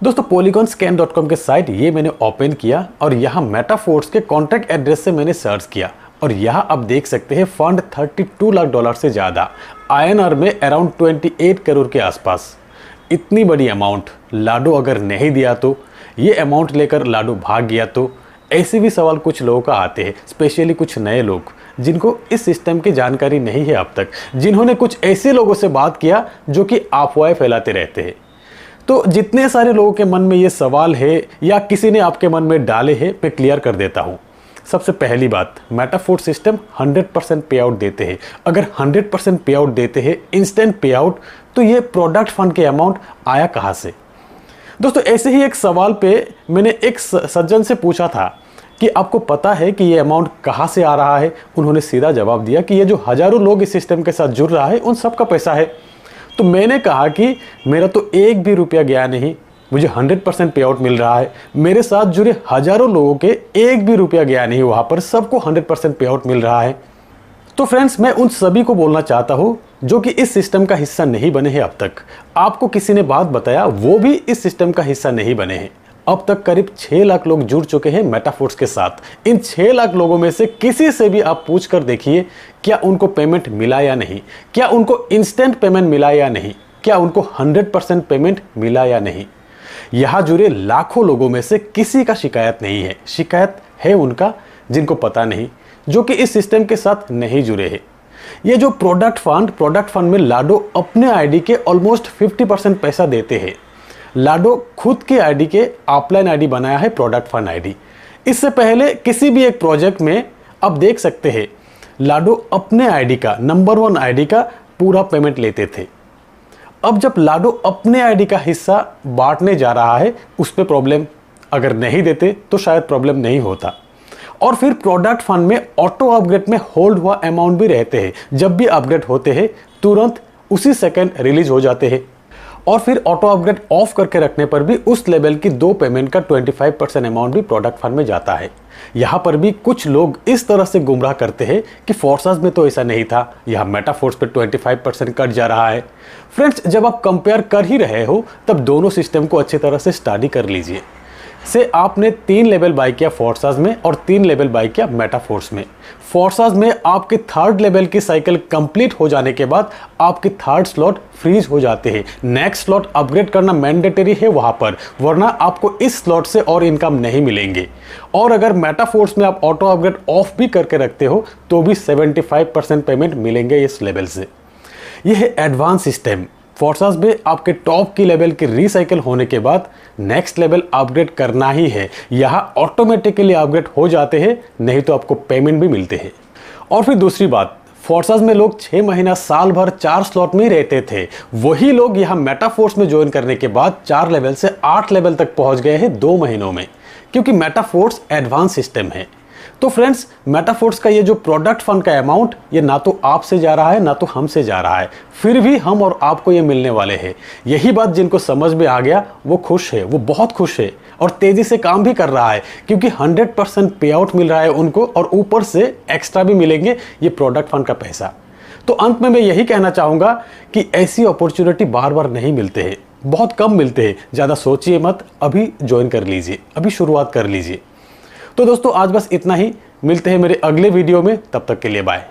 दोस्तों polygon-scan.com के site ये मैंने ओपन किया और यहाँ मेटाफोर्स के कॉन्टैक्ट एड्रेस से मैंने सर्च किया और यहाँ आप देख सकते हैं फंड $32 लाख से ज़्यादा, INR में अराउंड 28 करोड़ के आसपास। इतनी बड़ी अमाउंट लाडो अगर नहीं दिया तो, ये अमाउंट लेकर लाडो भाग गया तो, ऐसे भी सवाल कुछ लोगों का आते हैं, स्पेशली कुछ नए लोग जिनको इस सिस्टम की जानकारी नहीं है अब तक, जिन्होंने कुछ ऐसे लोगों से बात किया जो कि अफवाहें फैलाते रहते हैं। तो जितने सारे लोगों के मन में ये सवाल है या किसी ने आपके मन में डाले हैं, मैं क्लियर कर देता हूँ। सबसे पहली बात, मेटाफोर्स सिस्टम 100% पे आउट देते हैं। अगर 100% पे आउट देते हैं, इंस्टेंट पे आउट, तो ये प्रोडक्ट फंड के अमाउंट आया कहाँ से? दोस्तों ऐसे ही एक सवाल पे मैंने एक सज्जन से पूछा था कि आपको पता है कि ये अमाउंट कहाँ से आ रहा है? उन्होंने सीधा जवाब दिया कि ये जो हज़ारों लोग इस सिस्टम के साथ जुड़ रहा है उन सब का पैसा है। तो मैंने कहा कि मेरा तो एक भी रुपया गया नहीं, मुझे 100% पे आउट मिल रहा है। मेरे साथ जुड़े हज़ारों लोगों के एक भी रुपया गया नहीं वहाँ पर, सबको 100% पे आउट मिल रहा है। तो फ्रेंड्स, मैं उन सभी को बोलना चाहता हूँ जो कि इस सिस्टम का हिस्सा नहीं बने हैं अब तक। आपको किसी ने बात बताया, वो भी इस सिस्टम का हिस्सा नहीं बने हैं। अब तक करीब 6 लाख लोग जुड़ चुके हैं मेटाफोर्स के साथ। इन 6 लाख लोगों में से किसी से भी आप पूछ कर देखिए क्या उनको पेमेंट मिला या नहीं, क्या उनको इंस्टेंट पेमेंट मिला या नहीं, क्या उनको 100% पेमेंट मिला या नहीं। यहाँ जुड़े लाखों लोगों में से किसी का शिकायत नहीं है। शिकायत है उनका जिनको पता नहीं, जो कि इस सिस्टम के साथ नहीं जुड़े हैं। ये जो प्रोडक्ट फंड में लाडो अपने आईडी के ऑलमोस्ट 50% पैसा देते हैं। लाडो खुद के आईडी के ऑफलाइन आईडी बनाया है, प्रोडक्ट फंड आईडी। इससे पहले किसी भी एक प्रोजेक्ट में आप देख सकते हैं लाडो अपने आईडी का, नंबर 1 आईडी का पूरा पेमेंट लेते थे। अब जब लाडो अपने आईडी का हिस्सा बांटने जा रहा है, उस पर प्रॉब्लम, अगर नहीं देते तो शायद प्रॉब्लम नहीं होता। और फिर प्रोडक्ट फंड में ऑटो अपग्रेड में होल्ड हुआ अमाउंट भी रहते हैं। जब भी अपग्रेड होते हैं तुरंत उसी सेकंड रिलीज हो जाते हैं। और फिर ऑटो अपग्रेड ऑफ करके रखने पर भी उस लेवल की 2 पेमेंट का 25% अमाउंट भी प्रोडक्ट फंड में जाता है। यहाँ पर भी कुछ लोग इस तरह से गुमराह करते हैं कि फोर्सेस में तो ऐसा नहीं था, यहाँ मेटाफोर्स पे 25% कट जा रहा है। फ्रेंड्स, जब आप कंपेयर कर ही रहे हो तब दोनों सिस्टम को अच्छी तरह से स्टडी कर लीजिए। से आपने 3 लेवल बाय किया फोर्सेस में और 3 लेवल बाय किया मेटाफोर्स में। फोर्सेस में आपके 3rd लेवल की साइकिल कंप्लीट हो जाने के बाद आपके 3rd स्लॉट फ्रीज हो जाते हैं। नेक्स्ट स्लॉट अपग्रेड करना मैंडेटरी है वहां पर, वरना आपको इस स्लॉट से और इनकम नहीं मिलेंगे। और अगर मेटाफोर्स में आप ऑटो अपग्रेड ऑफ भी करके रखते हो तो भी 75% पेमेंट मिलेंगे इस लेवल से। यह है एडवांस सिस्टम। फोर्सेस में आपके टॉप की लेवल की रिसाइकिल होने के बाद नेक्स्ट लेवल अपग्रेड करना ही है। यहाँ ऑटोमेटिकली अपग्रेड हो जाते हैं, नहीं तो आपको पेमेंट भी मिलते हैं। और फिर दूसरी बात, फोर्सेस में लोग 6 महीना साल भर 4 स्लॉट में ही रहते थे। वही लोग यहाँ मेटाफोर्स में ज्वाइन करने के बाद 4 लेवल से 8 लेवल तक पहुंच गए हैं 2 महीनों में, क्योंकि मेटाफोर्स एडवांस सिस्टम है। तो फ्रेंड्स, मेटाफोर्स का ये जो प्रोडक्ट फंड का अमाउंट, ये ना तो आपसे जा रहा है ना तो हमसे जा रहा है, फिर भी हम और आपको ये मिलने वाले हैं। यही बात जिनको समझ में आ गया वो खुश है, वो बहुत खुश है और तेजी से काम भी कर रहा है, क्योंकि 100% पे आउट मिल रहा है उनको और ऊपर से एक्स्ट्रा भी मिलेंगे ये प्रोडक्ट फंड का पैसा। तो अंत में मैं यही कहना चाहूँगा कि ऐसी अपॉर्चुनिटी बार बार नहीं मिलते हैं, बहुत कम मिलते हैं। ज़्यादा सोचिए मत, अभी ज्वाइन कर लीजिए, अभी शुरुआत कर लीजिए। तो दोस्तों आज बस इतना ही, मिलते हैं मेरे अगले वीडियो में, तब तक के लिए बाय।